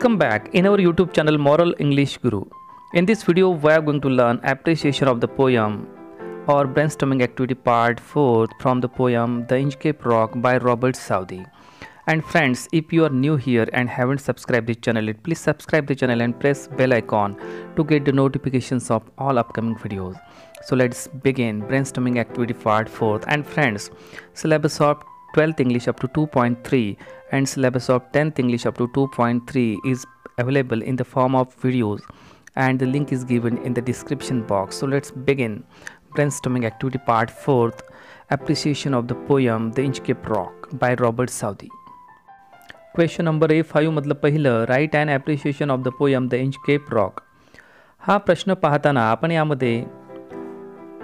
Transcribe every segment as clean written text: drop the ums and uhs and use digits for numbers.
Welcome back in our YouTube channel Moral English Guru. In this video we are going to learn appreciation of the poem or brainstorming activity part 4 from the poem The Inchcape Rock by Robert Southey. And friends, if you are new here and haven't subscribed this channel yet, please subscribe the channel and press bell icon to get the notifications of all upcoming videos. So let's begin brainstorming activity part 4. And friends, syllabus of 12th English up to 2.3 and syllabus of 10th English up to 2.3 is available in the form of videos, and the link is given in the description box. So let's begin brainstorming activity part 4, appreciation of the poem The Inchcape Rock by Robert Southey. Question number A5 मधलं पहिलं, write an appreciation of the poem The Inchcape Rock. हा प्रश्न पाहताना आपण यामध्ये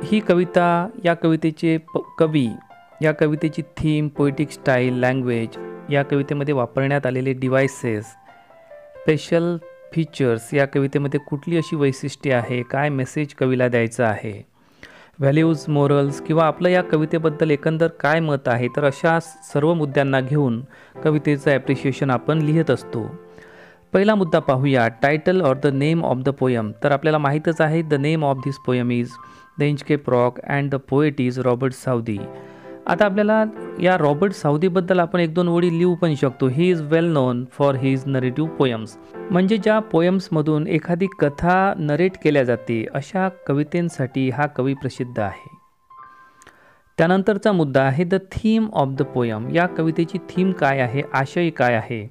ही कविता, या कवितेचे कवी, या कवितेची थीम, पोएटिक स्टाईल, लँग्वेज, या कवितेमध्ये वापरण्यात आलेले डिव्हाइसेस, स्पेशल फीचर्स, या कवितेमध्ये कुठली अशी वैशिष्ट्ये आहे, काय मेसेज कवीला द्यायचं आहे, व्हॅल्यूज, मोरल्स किंवा आपलं या कवितेबद्दल एकंदर काय मत आहे, तर अशा सर्व मुद्द्यांना घेऊन कवितेचं ॲप्रिशिएशन आपण लिहित असतो. पहिला मुद्दा पाहूया, title or the name of the poem. तर आपल्याला माहीतच आहे the name of this poem is the Inchcape Rock and the poet is Robert Southey. आता आपल्याला या रॉबर्ट साऊदीबद्दल आपण एक दोन ओळी लिहू पण शकतो. He is well non for his narrative poems. म्हणजे ज्या पोयम्समधून एखादी कथा नरेट केल्या जाते अशा कवितेंसाठी हा कवी प्रसिद्ध आहे. त्यानंतरचा मुद्दा आहे the theme of the poem. या कवितेची थीम काय आहे, आशय काय आहे,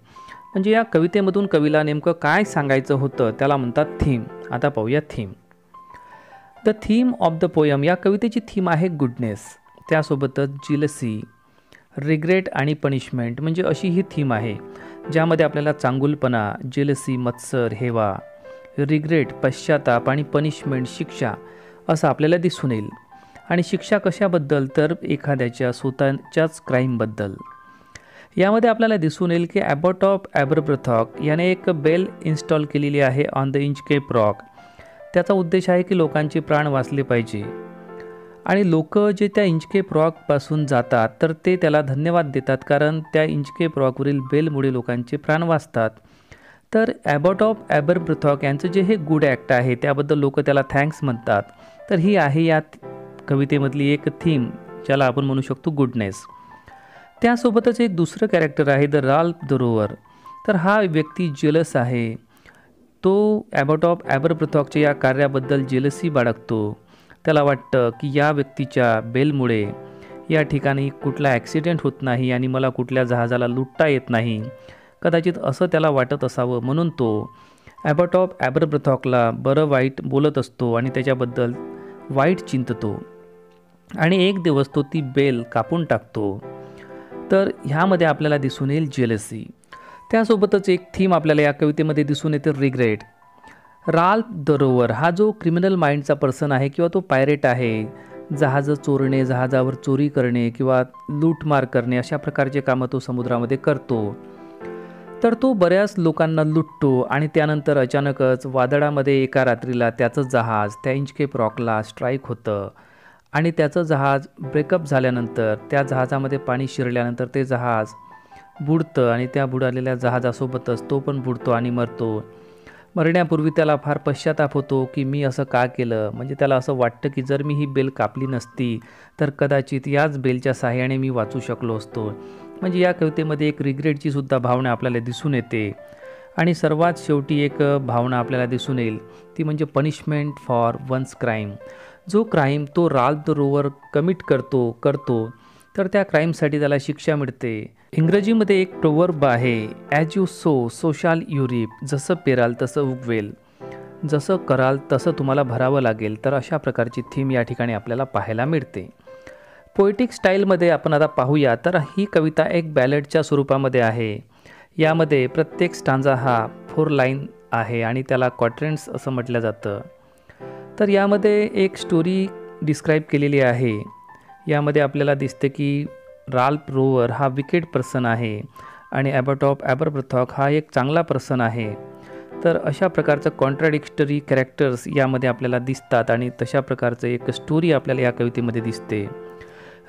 म्हणजे या कवितेमधून कवीला नेमकं काय सांगायचं होतं त्याला म्हणतात थीम. आता पाहूया theme. The theme of the poem, या कवितेची थीम आहे गुडनेस, त्यासोबतच जिलसी, रिग्रेट आणि पनिशमेंट, म्हणजे अशी ही थीम आहे ज्यामध्ये आपल्याला चांगुलपणा, जेलसी, मत्सर, हेवा, रिग्रेट, पश्चाताप आणि पनिशमेंट, शिक्षा असं आपल्याला दिसून येईल. आणि शिक्षा कशाबद्दल, तर एखाद्याच्या स्वतःच्याच क्राईमबद्दल. यामध्ये आपल्याला दिसून येईल की ॲबॉट ऑफ ॲबरब्रथॉक याने एक बेल इन्स्टॉल केलेली आहे ऑन द इंचकेप रॉक. त्याचा उद्देश आहे की लोकांचे प्राण वाचले पाहिजे आणि लोक जे त्या इंचकेप रॉकपासून जातात तर ते त्याला धन्यवाद देतात, कारण त्या इंचकेप रॉकवरील बेलमुळे लोकांचे प्राण वाचतात. तर ॲबॉट ऑफ ॲबरब्रथॉक यांचं जे हे गुड ॲक्ट आहे त्याबद्दल लोक त्याला थँक्स म्हणतात. तर ही आहे या कवितेमधली एक थीम, ज्याला आपण म्हणू शकतो गुडनेस. त्यासोबतच एक दुसरं कॅरेक्टर आहे द राल्फ द रोवर. तर हा व्यक्ती जेलस आहे. तो ॲबॉट ऑफ ॲबरब्रथॉकच्या या कार्याबद्दल जेलसी बाळगतो. त्याला वाटतं की या व्यक्तीच्या बेलमुळे या ठिकाणी कुठला ॲक्सिडेंट होत नाही आणि मला कुठल्या जहाजाला लुटता येत नाही, कदाचित असं त्याला वाटत असावं, म्हणून तो ॲबॉट ऑफ ॲबरब्रथॉकला बरं वाईट बोलत असतो आणि त्याच्याबद्दल वाईट चिंततो आणि एक दिवस तो ती बेल कापून टाकतो. तर ह्यामध्ये आपल्याला दिसून येईल जेलसी. त्यासोबतच एक थीम आपल्याला या कवितेमध्ये दिसून येते रिग्रेट. राल्फ द रोवर हा जो क्रिमिनल माइंडचा पर्सन आहे किंवा तो पायरेट आहे, जहाजं चोरणे, जहाजावर चोरी करणे किंवा लूटमार करणे अशा प्रकारचे कामं तो समुद्रामध्ये करतो. तर तो बऱ्याच लोकांना लुटतो आणि त्यानंतर अचानकच वादळामध्ये एका रात्रीला त्याचं जहाज त्या इंचकेप रॉकला स्ट्राईक होतं आणि त्याचं जहाज ब्रेकअप झाल्यानंतर, त्या जहाजामध्ये पाणी शिरल्यानंतर ते जहाज बुडतं आणि त्या बुडालेल्या जहाजासोबतच तो पण बुडतो आणि मरतो. मरण्यापूर्वी त्याला फार पश्चाताप होतो की मी असं का केलं, म्हणजे त्याला असं वाटतं की जर मी ही बेल कापली नसती तर कदाचित याच बेलच्या साहाय्याने मी वाचू शकलो असतो. म्हणजे या कवितेमध्ये एक रिग्रेटची सुद्धा भावना आपल्याला दिसून येते. आणि सर्वात शेवटी एक भावना आपल्याला दिसून येईल, ती म्हणजे पनिशमेंट फॉर वन्स क्राईम. जो क्राईम तो राल्फ द रोवर कमिट करतो तर त्या क्राईमसाठी त्याला शिक्षा मिळते. इंग्रजीमध्ये एक प्रोवर्ब आहे, as you sow shall you reap. जसं पेराल तसं उगवेल, जसं कराल तसं तुम्हाला भरावं लागेल. तर अशा प्रकारची थीम या ठिकाणी आपल्याला पाहायला मिळते. पोएटिक स्टाईलमध्ये आपण आता पाहूया, तर ही कविता एक बॅलेडच्या स्वरूपामध्ये आहे. यामध्ये प्रत्येक स्टांजा हा 4 लाईन आहे आणि त्याला क्वाड्रंट्स असं म्हटलं जातं. तर यामध्ये एक स्टोरी डिस्क्राईब केलेली आहे. यामध्ये आपल्याला दिसते की राल्फ रोवर हा विकेट पर्सन आहे आणि ॲबॉट ऑफ ॲबरब्रथॉक हा एक चांगला पर्सन आहे. तर अशा प्रकारचं कॉन्ट्राडिक्टरी कॅरेक्टर्स यामध्ये आपल्याला दिसतात आणि तशा प्रकारचं एक स्टोरी आपल्याला या कवितेमध्ये दिसते.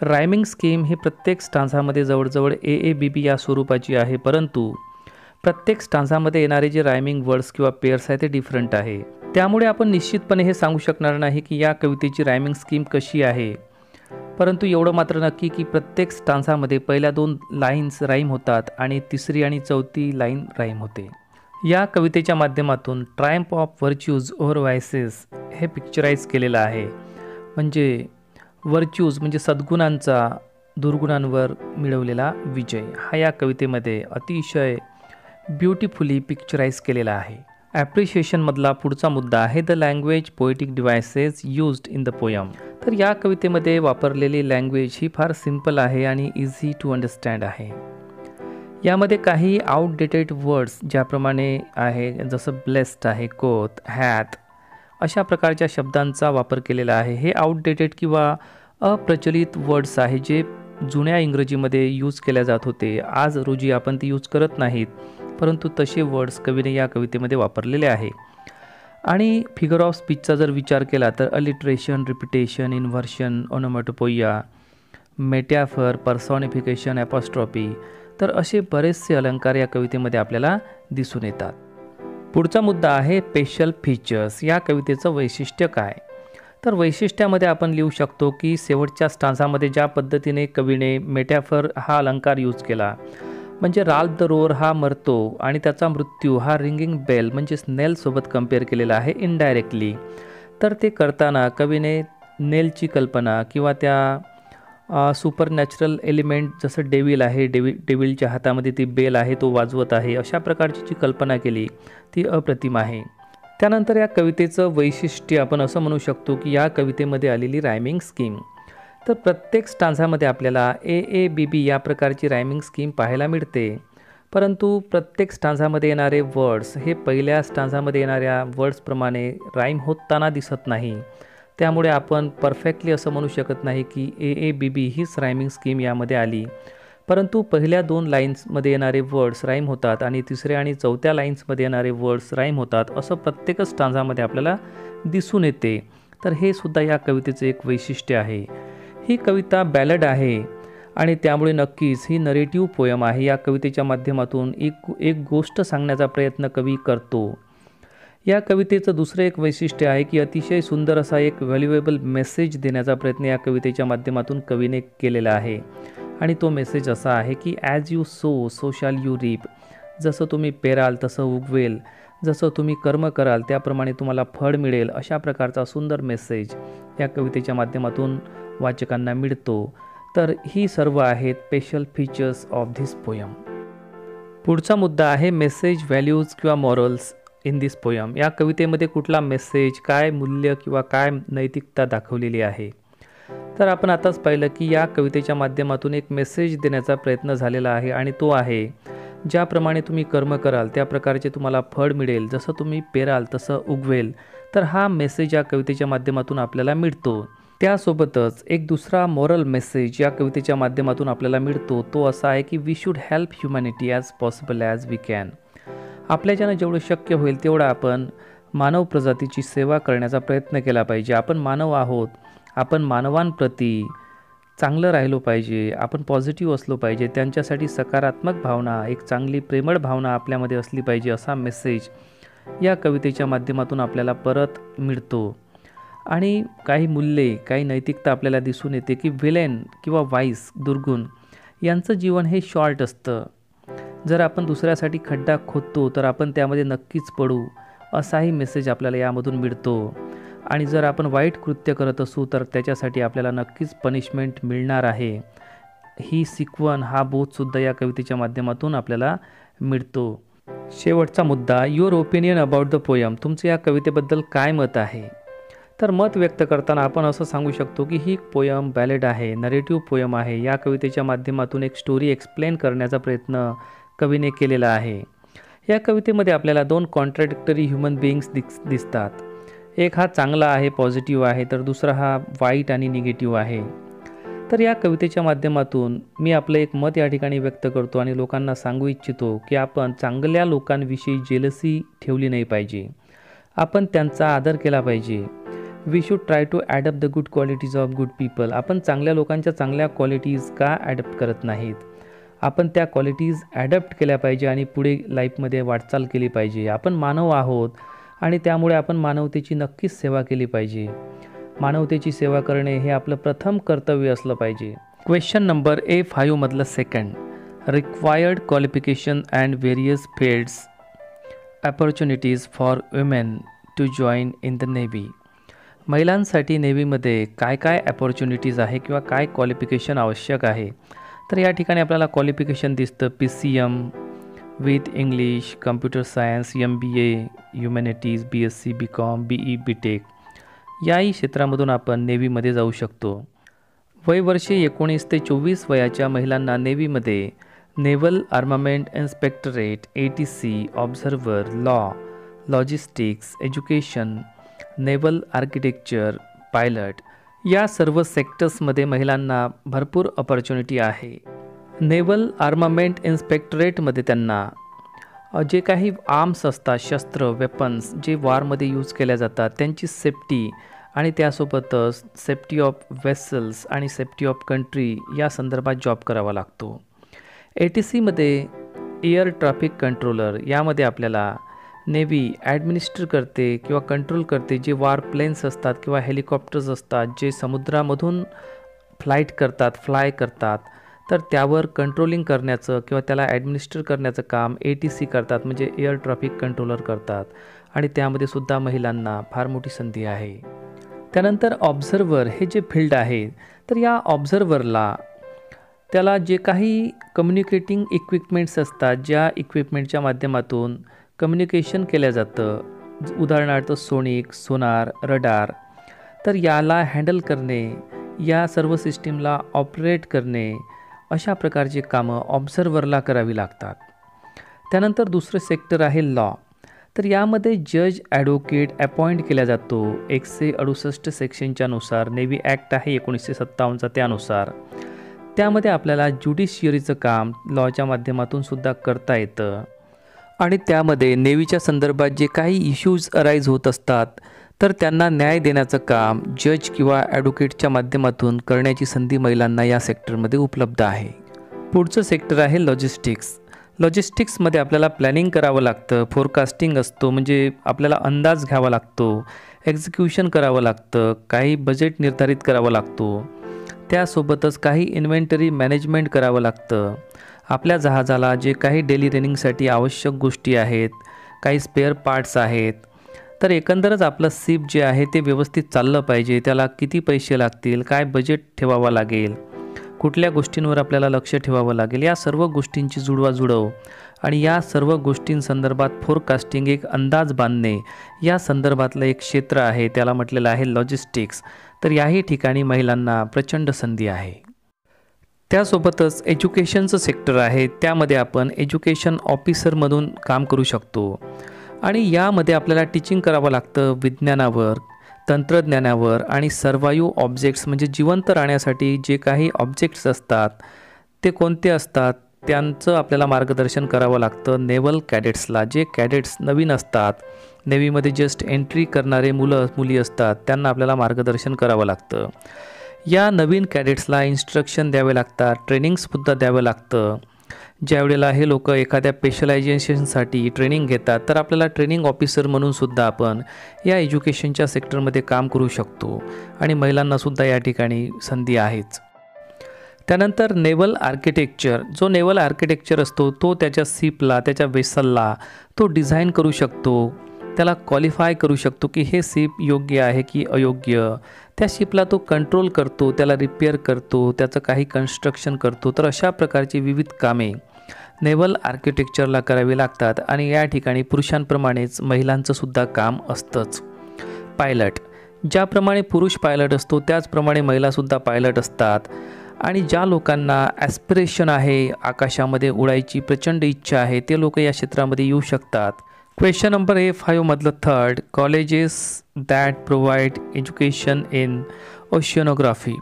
रायमिंग स्कीम ही प्रत्येक स्टांझामध्ये जवळजवळ AABB या स्वरूपाची आहे, परंतु प्रत्येक स्टान्झामध्ये येणारे जे रायमिंग वर्ड्स किंवा पेअर्स आहे ते डिफरंट आहे. त्यामुळे आपण निश्चितपणे हे सांगू शकणार नाही की या कवितेची रायमिंग स्कीम कशी आहे. परंतु एवढं मात्र नक्की की प्रत्येक स्टान्झामध्ये पहिल्या 2 लाईन्स राईम होतात आणि तिसरी आणि चौथी लाईन राईम होते. या कवितेच्या माध्यमातून ट्रायम्फ ऑफ व्हर्च्यूज ओव्हर व्हायसेस हे पिक्चराईज केलेलं आहे. म्हणजे व्हर्च्यूज म्हणजे सद्गुणांचा दुर्गुणांवर मिळवलेला विजय हा या कवितेमध्ये अतिशय ब्युटिफुली पिक्चराईज केलेला आहे. ॲप्रिशिएशनमधला पुढचा मुद्दा आहे the language poetic devices used in the poem. तर या कवितेमध्ये वापरलेली लँग्वेज ही फार सिंपल आहे आणि इझी टू अंडरस्टँड आहे. यामध्ये काही आउटडेटेड वर्ड्स ज्याप्रमाणे आहे जसं ब्लेस्ड आहे, कोथ, हॅथ अशा प्रकारच्या शब्दांचा वापर केलेला आहे. हे आउटडेटेड किंवा अप्रचलित वर्ड्स आहे जे जुन्या इंग्रजीमध्ये यूज केल्या जात होते. आज रोजी आपण ती यूज करत नाहीत, परंतु तसे वर्ड्स कवीने या कवितेमध्ये वापरलेले आहे. आणि फिगर ऑफ स्पीचचा जर विचार केला तर alliteration, repetition, inversion, onomatopoeia, metaphor, personification, apostrophe तर असे बरेचसे अलंकार या कवितेमध्ये आपल्याला दिसून येतात. पुढचा मुद्दा आहे स्पेशल फीचर्स. या कवितेचं वैशिष्ट्य काय? तर वैशिष्ट्यामध्ये आपण लिहू शकतो की शेवटच्या स्टान्झामध्ये ज्या पद्धतीने कवीने मेटॅफर हा अलंकार यूज केला, म्हणजे राल्फ द रोअर हा मरतो आणि त्याचा मृत्यू हा रिंगिंग बेल म्हणजे स्नेलसोबत कम्पेअर केलेला आहे इनडायरेक्टली. तर ते करताना कवीने नेलची कल्पना किंवा त्या सुपरनॅचरल एलिमेंट जसं डेव्हिल आहे, डेव्हिलच्या हातामध्ये ती बेल आहे, तो वाजवत आहे, अशा प्रकारची जी कल्पना केली ती अप्रतिम आहे. त्यानंतर या कवितेचं वैशिष्ट्य आपण असं म्हणू शकतो की या कवितेमध्ये आलेली रायमिंग स्कीम. तर प्रत्येक स्टान्झामध्ये आपल्याला AABB या प्रकारची रायमिंग स्कीम पाहायला मिळते. परंतु प्रत्येक स्टान्झामध्ये येणारे वर्ड्स हे पहिल्या स्टान्झामध्ये येणाऱ्या वर्ड्सप्रमाणे राईम होताना दिसत नाही. त्यामुळे आपण परफेक्टली असं म्हणू शकत नाही की AABB हीच रायमिंग स्कीम यामध्ये आली. परंतु पहिल्या 2 लाईन्समध्ये येणारे वर्ड्स राईम होतात आणि तिसऱ्या आणि चौथ्या लाईन्समध्ये येणारे वर्ड्स राईम होतात असं प्रत्येकच स्टान्झामध्ये आपल्याला दिसून येते. तर हे सुद्धा या कवितेचं एक वैशिष्ट्य आहे. ही कविता बॅलड आहे आणि त्यामुळे नक्कीच ही नरेटिव्ह पोयम आहे. या कवितेच्या माध्यमातून एक गोष्ट सांगण्याचा प्रयत्न कवी करतो. या कवितेचं दुसरं एक वैशिष्ट्य आहे की अतिशय सुंदर असा एक व्हॅल्युएबल मेसेज देण्याचा प्रयत्न या कवितेच्या माध्यमातून कवीने केलेला आहे. आणि तो मेसेज असा आहे की as you sow shall you reap. जसं तुम्ही पेराल तसं उगवेल, जसं तुम्ही कर्म कराल त्याप्रमाणे तुम्हाला फळ मिळेल, अशा प्रकारचा सुंदर मेसेज या कवितेच्या माध्यमातून वाचकांना मिळतो. तर ही सर्व आहेत special features of this poem. पुढचा मुद्दा आहे मेसेज, व्हॅल्यूज किंवा मॉरल्स इन दिस पोयम. या कवितेमध्ये कुठला मेसेज, काय मूल्य किंवा काय नैतिकता दाखवलेली आहे? तर आपण आताच पाहिलं की या कवितेच्या माध्यमातून एक मेसेज देण्याचा प्रयत्न झालेला आहे आणि तो आहे ज्याप्रमाणे तुम्ही कर्म कराल त्या प्रकारचे तुम्हाला फळ मिळेल, जसं तुम्ही पेराल तसं उगवेल. तर हा मेसेज या कवितेच्या माध्यमातून आपल्याला मिळतो. त्यासोबतच एक दुसरा मॉरल मेसेज या कवितेच्या माध्यमातून आपल्याला मिळतो. तो असा आहे की we should help humanity as possible as we can. आपल्याच्यानं जेवढं शक्य होईल तेवढं आपण मानव प्रजातीची सेवा करण्याचा प्रयत्न केला पाहिजे. आपण मानव आहोत, आपण मानवांप्रती चांगलं राहिलो पाहिजे, आपण पॉझिटिव्ह असलो पाहिजे, त्यांच्यासाठी सकारात्मक भावना, एक चांगली प्रेमळ भावना आपल्यामध्ये असली पाहिजे, असा मेसेज या कवितेच्या माध्यमातून आपल्याला परत मिळतो. आणि काही मूल्ये, काही नैतिकता आपल्याला दिसून येते की विलेन किंवा वाईस, दुर्गुण यांचं जीवन हे शॉर्ट असतं. जर आपण दुसऱ्यासाठी खड्डा खोदतो तर आपण त्यामध्ये नक्कीच पडू, असाही मेसेज आपल्याला यामधून मिळतो. आणि जर आपण वाईट कृत्य करत असू तर त्याच्यासाठी आपल्याला नक्कीच पनिशमेंट मिळणार आहे, ही शिकवण, हा बोधसुद्धा या कवितेच्या माध्यमातून आपल्याला मिळतो. शेवटचा मुद्दा, your opinion about the poem. तुमचं या कवितेबद्दल काय मत आहे? तर मत व्यक्त करताना आपण असं सांगू शकतो की ही पोयम बॅलेड आहे, नरेटिव्ह पोयम आहे. या कवितेच्या माध्यमातून एक स्टोरी एक्सप्लेन करण्याचा प्रयत्न कवीने केलेला आहे. या कवितेमध्ये आपल्याला 2 कॉन्ट्राडिक्टरी ह्युमन बिईंग्स दिसतात. एक हा चांगला आहे, पॉझिटिव्ह आहे, तर दुसरा हा वाईट आणि निगेटिव्ह आहे. तर या कवितेच्या माध्यमातून मी आपलं एक मत या ठिकाणी व्यक्त करतो आणि लोकांना सांगू इच्छितो की आपण चांगल्या लोकांविषयी जेलसी ठेवली नाही पाहिजे, आपण त्यांचा आदर केला पाहिजे. We should try to adapt the good qualities of good people. आपण चांगल्या लोकांच्या चांगल्या क्वालिटीज का ॲडप्ट करत नाहीत? आपण त्या क्वालिटीज ॲडप्ट केल्या पाहिजे आणि पुढे लाईफमध्ये वाटचाल केली पाहिजे. आपण मानव आहोत आणि त्यामुळे आपण मानवतेची नक्कीच सेवा केली पाहिजे. मानवतेची सेवा करणे हे आपलं प्रथम कर्तव्य असलं पाहिजे. क्वेश्चन नंबर A5 मधलं second, required qualification and various fields opportunities for women to join in the navy. महिलांसाठी नेव्हीमध्ये काय काय अपॉर्च्युनिटीज आहे किंवा काय क्वालिफिकेशन आवश्यक आहे. तर या ठिकाणी आपल्याला क्वालिफिकेशन दिसतं PCM with English, computer science, MBA, humanities, BSc, BCom, BE, BTech याही क्षेत्रामधून आपण नेव्हीमध्ये जाऊ शकतो. वयवर्षे 19 ते 24 वयाच्या महिलांना नेव्हीमध्ये naval armament inspectorate, ATC, observer, law, logistics, education, naval architecture, pilot या सर्व सेक्टर्समध्ये महिलांना भरपूर अपॉर्च्युनिटी आहे. नेव्हल आर्मामेंट इन्स्पेक्टरेटमध्ये त्यांना जे काही आर्म्स असतात, शस्त्र, वेपन्स जे वॉरमध्ये यूज केल्या जातात त्यांची सेफ्टी आणि त्यासोबतच सेफ्टी ऑफ वेसल्स आणि सेफ्टी ऑफ कंट्री या संदर्भात जॉब करावा लागतो. ATCमध्ये एअर ट्रॅफिक कंट्रोलर, यामध्ये आपल्याला नेव्ही ॲडमिनिस्टर करते किंवा कंट्रोल करते जे वॉर प्लेन्स असतात किंवा हेलिकॉप्टर्स असतात जे समुद्रामधून फ्लाय करतात. तर त्यावर कंट्रोलिंग करण्याचं किंवा त्याला ॲडमिनिस्टर करण्याचं काम ATC करतात, म्हणजे एअर ट्रॅफिक कंट्रोलर करतात आणि त्यामध्ये सुद्धा महिलांना फार मोठी संधी आहे. त्यानंतर ऑब्झर्व्हर हे जे फील्ड आहे, तर या ऑब्झर्व्हरला त्याला जे काही कम्युनिकेटिंग इक्विपमेंट्स असतात, ज्या इक्विपमेंटच्या माध्यमातून कम्युनिकेशन केलं जातं, उदाहरणार्थ सोनिक, सोनार, रडार, तर याला हँडल करणे, या सर्व सिस्टीमला ऑपरेट करणे, अशा प्रकारची कामं ऑब्झर्व्हरला करावी लागतात. त्यानंतर दुसरं सेक्टर आहे लॉ. तर यामध्ये जज ॲडव्होकेट अपॉइंट केला जातो 168 सेक्शनच्या नुसार. नेव्ही ॲक्ट आहे 1957चा, त्यानुसार त्यामध्ये आपल्याला ज्युडिशियरीचं काम लॉच्या माध्यमातून सुद्धा करता येतं आणि त्यामध्ये नेव्हीच्या संदर्भात जे काही इश्यूज अराईज होत असतात तर त्यांना न्याय देण्याचं काम जज किंवा ॲडव्होकेटच्या माध्यमातून करण्याची संधी महिलांना या सेक्टरमध्ये उपलब्ध आहे. पुढचं सेक्टर आहे लॉजिस्टिक्स. लॉजिस्टिक्समध्ये आपल्याला प्लॅनिंग करावं लागतं, फोरकास्टिंग असतो, म्हणजे आपल्याला अंदाज घ्यावा लागतो, एक्झिक्युशन करावं लागतं, काही बजेट निर्धारित करावं लागतो, त्यासोबतच काही इन्व्हेंटरी मॅनेजमेंट करावं लागतं. आपल्या जहाजाला जे काही डेली रनिंगसाठी आवश्यक गोष्टी आहेत, काही स्पेअर पार्ट्स आहेत, तर एकंदरच आपलं शिप जे आहे ते व्यवस्थित चाललं पाहिजे. त्याला किती पैसे लागतील, काय बजेट ठेवावं लागेल, कुठल्या गोष्टींवर आपल्याला लक्ष ठेवावं लागेल, या सर्व गोष्टींची जुळवाजुळव आणि या सर्व गोष्टींसंदर्भात फोरकास्टिंग, एक अंदाज बांधणे, या संदर्भातलं एक क्षेत्र आहे, त्याला म्हटलेलं आहे लॉजिस्टिक्स. तर याही ठिकाणी महिलांना प्रचंड संधी आहे. त्यासोबतच एज्युकेशनचं सेक्टर आहे, त्यामध्ये आपण एज्युकेशन ऑफिसरमधून काम करू शकतो आणि यामध्ये आपल्याला टीचिंग करावं लागतं विज्ञानावर, तंत्रज्ञानावर आणि सर्वायू ऑब्जेक्ट्स, म्हणजे जिवंत राहण्यासाठी जे काही ऑब्जेक्ट्स असतात ते कोणते असतात त्यांचं आपल्याला मार्गदर्शन करावं लागतं नेव्हल कॅडेट्सला. जे कॅडेट्स नवीन असतात, नेव्हीमध्ये जस्ट एंट्री करणारे मुली असतात, त्यांना आपल्याला मार्गदर्शन करावं लागतं. या नवीन कॅडेट्सला इन्स्ट्रक्शन द्यावे लागतात, ट्रेनिंगसुद्धा द्यावं लागतं. ज्यावेळेला हे लोक एखाद्या स्पेशलायझेशनसाठी ट्रेनिंग घेतात तर आपल्याला ट्रेनिंग ऑफिसर म्हणून सुद्धा आपण या एज्युकेशनच्या सेक्टरमध्ये काम करू शकतो आणि महिलांनासुद्धा या ठिकाणी संधी आहेच. त्यानंतर नेव्हल आर्किटेक्चर. जो नेव्हल आर्किटेक्चर असतो तो त्याच्या शिपला, त्याच्या वेसलला तो डिझाईन करू शकतो, त्याला क्वालिफाय करू शकतो की हे शिप योग्य आहे की अयोग्य. त्या शिपला तो कंट्रोल करतो, त्याला रिपेअर करतो, त्याचं काही कन्स्ट्रक्शन करतो. तर अशा प्रकारची विविध कामे नेव्हल आर्किटेक्चरला करावी लागतात आणि या ठिकाणी पुरुषांप्रमाणेच महिलांचं सुद्धा काम असतंच. पायलट. ज्याप्रमाणे पुरुष पायलट असतो त्याचप्रमाणे महिलासुद्धा पायलट असतात आणि ज्या लोकांना ॲस्पिरेशन आहे, आकाशामध्ये उडायची प्रचंड इच्छा आहे, ते लोक या क्षेत्रामध्ये येऊ शकतात. क्वेश्चन नंबर A5 मधलं third, colleges that provide education in oceanography.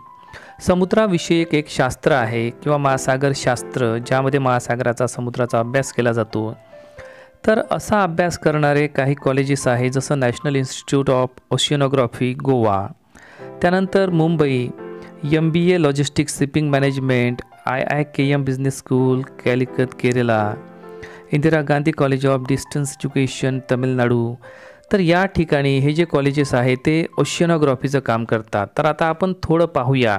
समुद्राविषयक एक शास्त्र आहे किंवा महासागरशास्त्र, ज्यामध्ये महासागराचा, समुद्राचा अभ्यास केला जातो. तर असा अभ्यास करणारे काही कॉलेजेस आहे, जसं national institute of oceanography Goa, त्यानंतर Mumbai MBA logistics shipping management IIKM business school Calicut Kerala, Indira Gandhi college of distance education Tamil Nadu. तर या ठिकाणी हे जे कॉलेजेस आहे ते ओशियनोग्राफीचं काम करतात. तर आता आपण थोडं पाहूया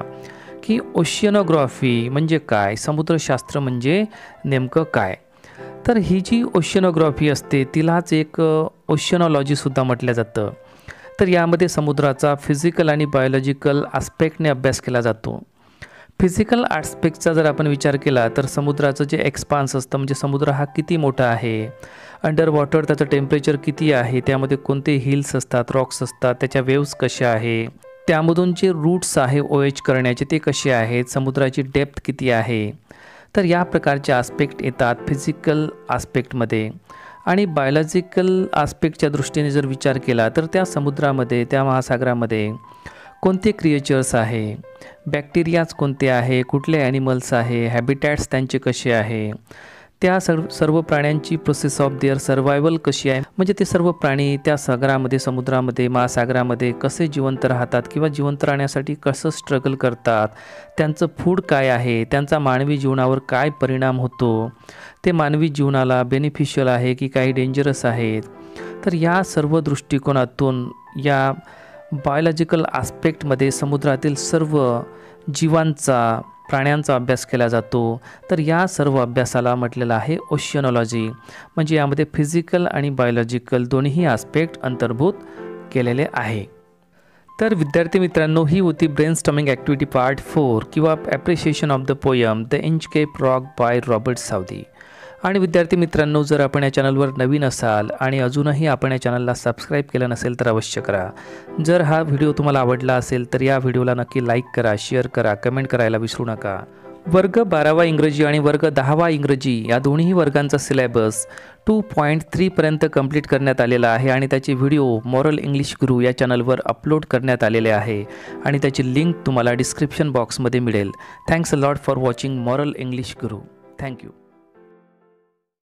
की ओशियनोग्राफी म्हणजे काय, समुद्रशास्त्र म्हणजे नेमकं काय. तर ही जी ओशियनोग्राफी असते तिलाच एक ओशियनॉलॉजीसुद्धा म्हटलं जातं. तर यामध्ये समुद्राचा फिजिकल आणि बायोलॉजिकल आस्पेक्टने अभ्यास केला जातो. फिजिकल आस्पेक्टचा जर आपण विचार केला तर समुद्राचं जे एक्सपान्स असतं म्हणजे समुद्र हा किती मोठा आहे, अंडर वॉटर त्याचं टेम्परेचर किती आहे, त्यामध्ये कोणते हिल्स असतात, रॉक्स असतात, त्याच्या वेव्स कशा आहे, त्यामधून जे रूट्स आहे OH करण्याचे ते कसे आहेत, समुद्राची डेप्थ किती आहे. तर या प्रकारचे आस्पेक्ट येतात फिजिकल आस्पेक्टमध्ये. आणि बायोलॉजिकल आस्पेक्टच्या दृष्टीने जर विचार केला तर त्या समुद्रामध्ये, त्या महासागरामध्ये कोणते क्रिएचर्स आहे, बॅक्टेरियाज कोणते आहे, कुठले ॲनिमल्स आहे, हॅबिटॅट्स त्यांचे कसे आहे, त्या सर्व प्राण्यांची प्रोसेस ऑफ देअर सर्वायवल कशी आहे, म्हणजे ते सर्व प्राणी त्या सागरामध्ये, समुद्रामध्ये, महासागरामध्ये कसे जिवंत राहतात किंवा जिवंत राहण्यासाठी कसं स्ट्रगल करतात, त्यांचं फूड काय आहे, त्यांचा मानवी जीवनावर काय परिणाम होतो, ते मानवी जीवनाला बेनिफिशियल आहे की काही डेंजरस आहेत. तर या सर्व दृष्टिकोनातून या बायोलॉजिकल आस्पेक्टमध्ये समुद्रातील सर्व जीवांचा, प्राण्यांचा अभ्यास केला जातो. तर या सर्व अभ्यासाला म्हटलेलं आहे ओशियनॉलॉजी. म्हणजे यामध्ये फिजिकल आणि बायोलॉजिकल दोन्ही आस्पेक्ट अंतर्भूत केलेले आहे. तर विद्यार्थी मित्रांनो, ही होती ब्रेनस्टॉर्मिंग ॲक्टिव्हिटी पार्ट 4 किंवा appreciation of the poem the Inchcape Rock by Robert Southey. आणि विद्यार्थी मित्रांनो, जर आपण या चॅनलवर नवीन असाल आणि अजूनही आपण या चॅनलला सबस्क्राईब केलं नसेल तर अवश्य करा. जर हा व्हिडिओ तुम्हाला आवडला असेल तर या व्हिडिओला नक्की लाईक करा, शेअर करा, कमेंट करायला विसरू नका. वर्ग 12वा इंग्रजी आणि वर्ग 10वा इंग्रजी या दोन्ही वर्गांचा सिलेबस 2.3 पर्यंत कंप्लीट करण्यात आलेला आहे आणि त्याचे व्हिडिओ मॉरल इंग्लिश गुरु या चॅनलवर अपलोड करण्यात आलेले आहे आणि त्याची लिंक तुम्हाला डिस्क्रिप्शन बॉक्समध्ये मिळेल. Thanks a lot for watching moral English Guru. Thank you.